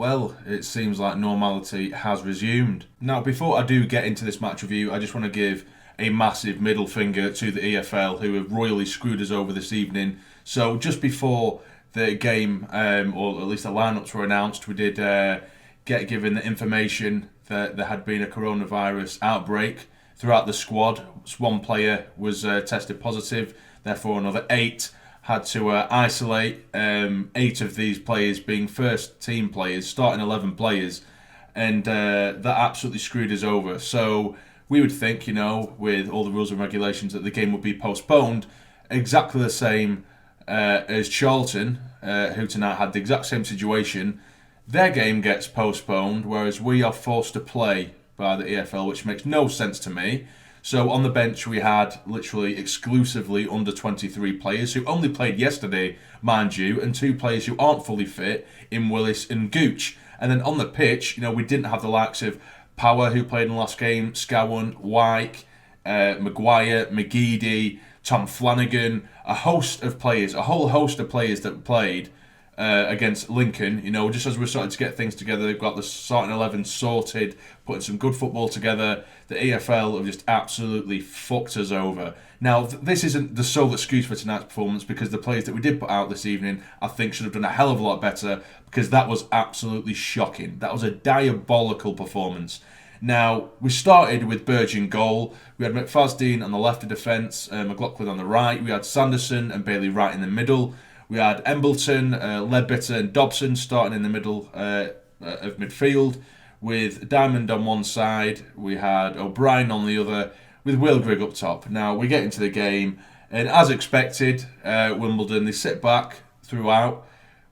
well, it seems like normality has resumed. Now, before I do get into this match review, I just want to give a massive middle finger to the EFL, who have royally screwed us over this evening. So just before the game, or at least the lineups were announced, we did get given the information that there had been a coronavirus outbreak throughout the squad. One player was tested positive, therefore another 8 had to isolate. 8 of these players being first team players, starting 11 players, and that absolutely screwed us over. So we would think, with all the rules and regulations, that the game would be postponed, exactly the same as Charlton, who tonight had the exact same situation. Their game gets postponed, whereas we are forced to play by the EFL, which makes no sense to me. So on the bench we had literally exclusively under 23 players who only played yesterday, mind you, and 2 players who aren't fully fit in Willis and Gooch. And then on the pitch, we didn't have the likes of Power, who played in the last game, Scowen, Wyke, Maguire, McGeady, Tom Flanagan, a whole host of players that played against Lincoln. Just as we're starting to get things together, they've got the starting 11 sorted, putting some good football together. The EFL have just absolutely fucked us over. Now, this isn't the sole excuse for tonight's performance, because the players that we did put out this evening, I think, should have done a hell of a lot better, because that was absolutely shocking. That was a diabolical performance. Now, we started with Burge in goal. We had McFadden on the left of defence, McLaughlin on the right. We had Sanderson and Bailey right in the middle. We had Embleton, Ledbetter and Dobson starting in the middle of midfield, with Diamond on one side. We had O'Brien on the other, with Will Grigg up top. Now, we get into the game, and as expected, Wimbledon, they sit back throughout.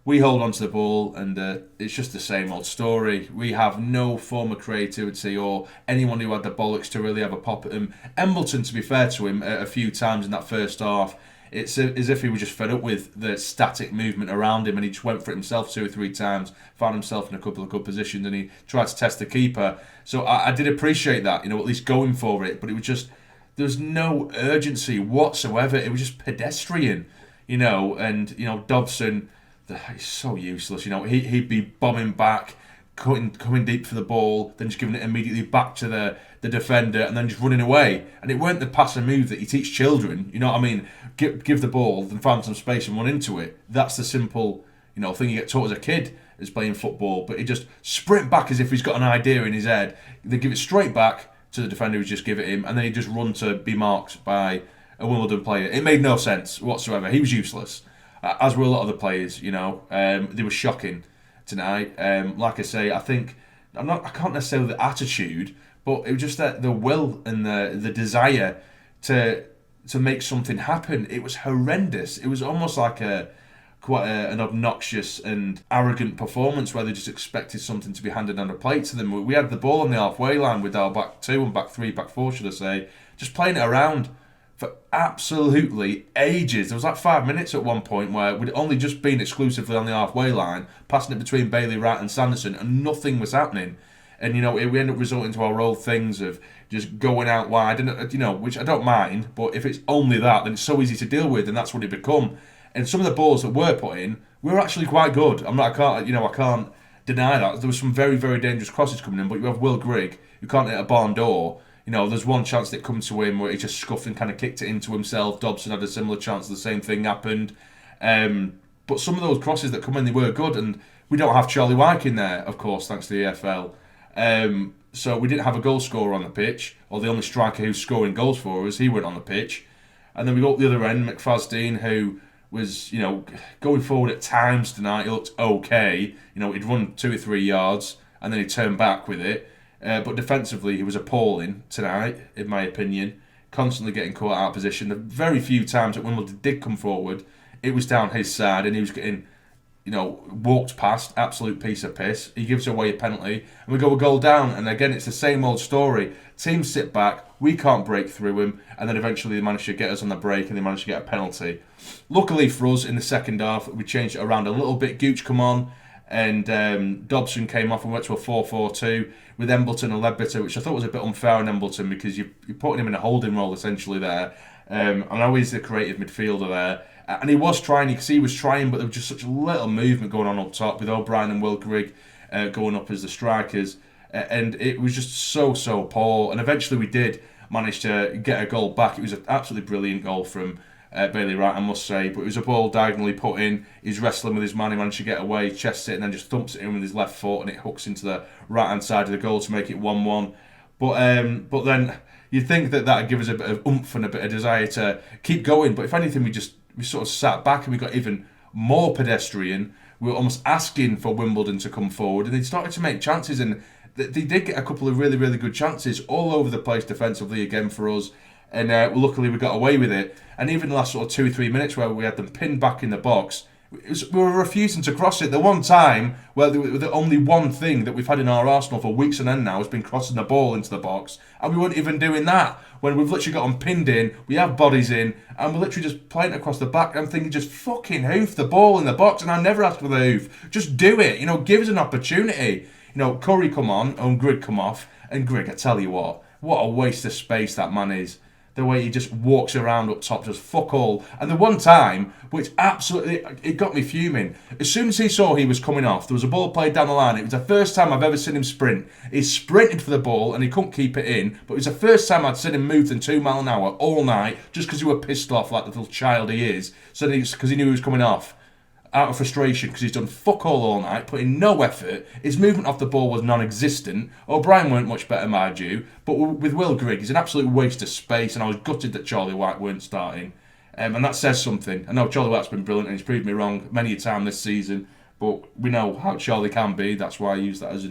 We hold on to the ball, and it's just the same old story. We have no form of creativity or anyone who had the bollocks to really have a pop at him. Embleton, to be fair to him, a few times in that first half, it's as if he was just fed up with the static movement around him, and he just went for it himself 2 or 3 times, found himself in a couple of good positions, and he tried to test the keeper. So I did appreciate that, at least going for it, but it was just, there was no urgency whatsoever. It was just pedestrian, and, Dobson, he's so useless. He'd be bombing back, coming deep for the ball, then just giving it immediately back to the defender, and then just running away. And it weren't the pass and move that you teach children. You know what I mean? Give the ball, then find some space and run into it. That's the simple, thing you get taught as a kid is playing football. But he just sprint back as if he's got an idea in his head. They give it straight back to the defender who's just give it him, and then he just run to be marked by a Wimbledon player. It made no sense whatsoever. He was useless. As were a lot of the players, they were shocking tonight. Like I say, I think I can't necessarily the attitude, but it was just the will and the desire to make something happen. It was horrendous. It was almost like quite an obnoxious and arrogant performance where they just expected something to be handed on a plate to them. We had the ball on the halfway line with our back 2 and back 3, back 4, should I say, just playing it around for absolutely ages. There was like 5 minutes at one point where we'd only just been exclusively on the halfway line, passing it between Bailey, Wright and Sanderson, and nothing was happening. And, we end up resorting to our old things of just going out wide, and, which I don't mind, but if it's only that, then it's so easy to deal with, and that's what it become. And some of the balls that were put in were actually quite good. I can't deny that. There was some very, very dangerous crosses coming in, but you have Will Grigg, who can't hit a barn door. There's one chance that come to him where he just scuffed and kind of kicked it into himself. Dobson had a similar chance, the same thing happened. But some of those crosses that come in, they were good, and we don't have Charlie Wyke in there, of course, thanks to the EFL. So we didn't have a goal scorer on the pitch, or the only striker who's scoring goals for us. He went on the pitch. And then we got the other end, McFadden, who was, going forward at times tonight. He looked okay. He'd run 2 or 3 yards, and then he turned back with it. But defensively, he was appalling tonight, in my opinion. Constantly getting caught out of position. The very few times that Wimbledon did come forward, it was down his side, and he was getting, walked past, absolute piece of piss. He gives away a penalty, and we go a goal down. And again, it's the same old story. Teams sit back, we can't break through him, and then eventually they manage to get us on the break, and they manage to get a penalty. Luckily for us, in the second half, we changed it around a little bit. Gooch come on, and Dobson came off and went to a 4-4-2 with Embleton and Ledbetter, which I thought was a bit unfair on Embleton, because you're putting him in a holding role essentially there. I know he's the creative midfielder there, and he was trying. You could see he was trying, but there was just such little movement going on up top with O'Brien and Will Grigg going up as the strikers. And it was just so poor. And eventually we did manage to get a goal back. It was an absolutely brilliant goal from Bailey Wright, I must say. But it was a ball diagonally put in. He's wrestling with his man. He managed to get away, chests it, and then just thumps it in with his left foot, and it hooks into the right-hand side of the goal to make it 1-1. But then you'd think that would give us a bit of oomph and a bit of desire to keep going. But if anything, we sort of sat back and we got even more pedestrian. We were almost asking for Wimbledon to come forward, and they started to make chances, and they did get a couple of really, really good chances all over the place defensively again for us. And luckily we got away with it. And even the last sort of 2-3 minutes where we had them pinned back in the box, we were refusing to cross it. The one time where the only one thing that we've had in our arsenal for weeks on end now has been crossing the ball into the box, and we weren't even doing that. When we've literally got them pinned in, we have bodies in, and we're literally just playing across the back. I'm thinking, just fucking hoof the ball in the box, and I never asked for the hoof. Just do it. Give us an opportunity. Curry come on, and Grigg come off, and Grigg, I tell you what a waste of space that man is. The way he just walks around up top, just fuck all. And the one time, which absolutely, it got me fuming. As soon as he saw he was coming off, there was a ball played down the line. It was the first time I've ever seen him sprint. He sprinted for the ball and he couldn't keep it in. But it was the first time I'd seen him move than 2 miles an hour all night, just because he was pissed off like the little child he is. So because he knew he was coming off. Out of frustration, because he's done fuck all night, put in no effort. His movement off the ball was non-existent. O'Brien weren't much better, mind you. But with Will Grigg, he's an absolute waste of space, and I was gutted that Charlie White weren't starting. And that says something. I know Charlie White's been brilliant, and he's proved me wrong many a time this season. But we know how Charlie can be. That's why I use that as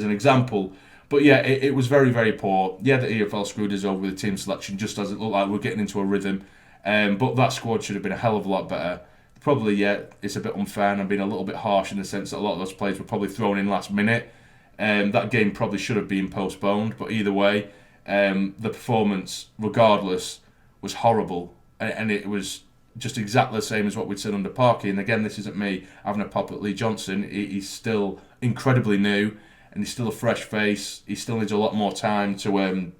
an example. But yeah, it was very, very poor. Yeah, the EFL screwed us over with the team selection, just as it looked like we're getting into a rhythm. But that squad should have been a hell of a lot better. Probably, yeah, it's a bit unfair, and I'm being a little bit harsh in the sense that a lot of those players were probably thrown in last minute. That game probably should have been postponed, but either way, the performance, regardless, was horrible, and it was just exactly the same as what we'd seen under Parky. And again, this isn't me having a pop at Lee Johnson. He's still incredibly new, and he's still a fresh face. He still needs a lot more time to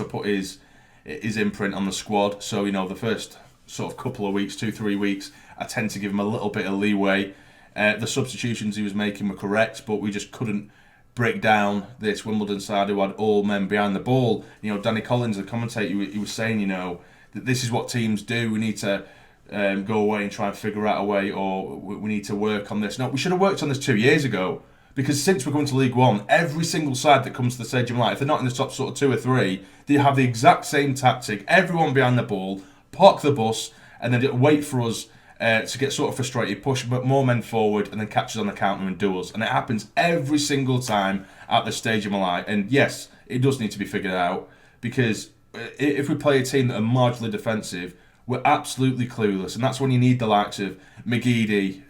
put his imprint on the squad. So the first sort of couple of weeks, 2-3 weeks, I tend to give him a little bit of leeway. The substitutions he was making were correct, but we just couldn't break down this Wimbledon side who had all men behind the ball. Danny Collins, the commentator, he was saying, that this is what teams do. We need to go away and try and figure out a way, or we need to work on this. No, we should have worked on this 2 years ago, because since we're coming to League One, every single side that comes to the Stadium Light, if they're not in the top sort of 2 or 3, they have the exact same tactic. Everyone behind the ball, park the bus, and then wait for us to get sort of frustrated, push more men forward, and then catch us on the counter and do us. And it happens every single time at the Stadium of Light. And yes, it does need to be figured out, because if we play a team that are marginally defensive, we're absolutely clueless. And that's when you need the likes of McGeady,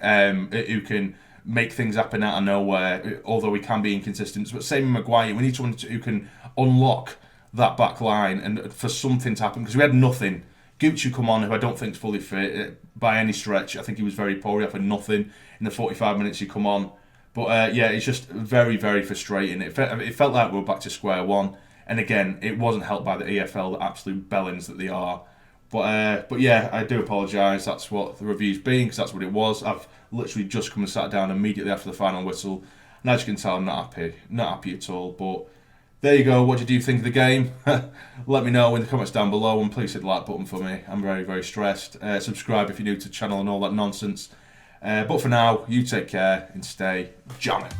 who can make things happen out of nowhere, although he can be inconsistent. But same with Maguire, we need someone who can unlock that back line and for something to happen, because we had nothing. Gucci come on, who I don't think is fully fit by any stretch. I think he was very poor. He offered nothing in the 45 minutes he come on. But yeah, it's just very, very frustrating. It felt like we were back to square one. And again, it wasn't helped by the EFL, the absolute bellends that they are. But yeah, I do apologise. That's what the review's been, because that's what it was. I've literally just come and sat down immediately after the final whistle. And as you can tell, I'm not happy at all. But there you go. What did you think of the game? Let me know in the comments down below, and please hit the like button for me. I'm very, very stressed. Subscribe if you're new to the channel and all that nonsense. But for now, you take care and stay jamming.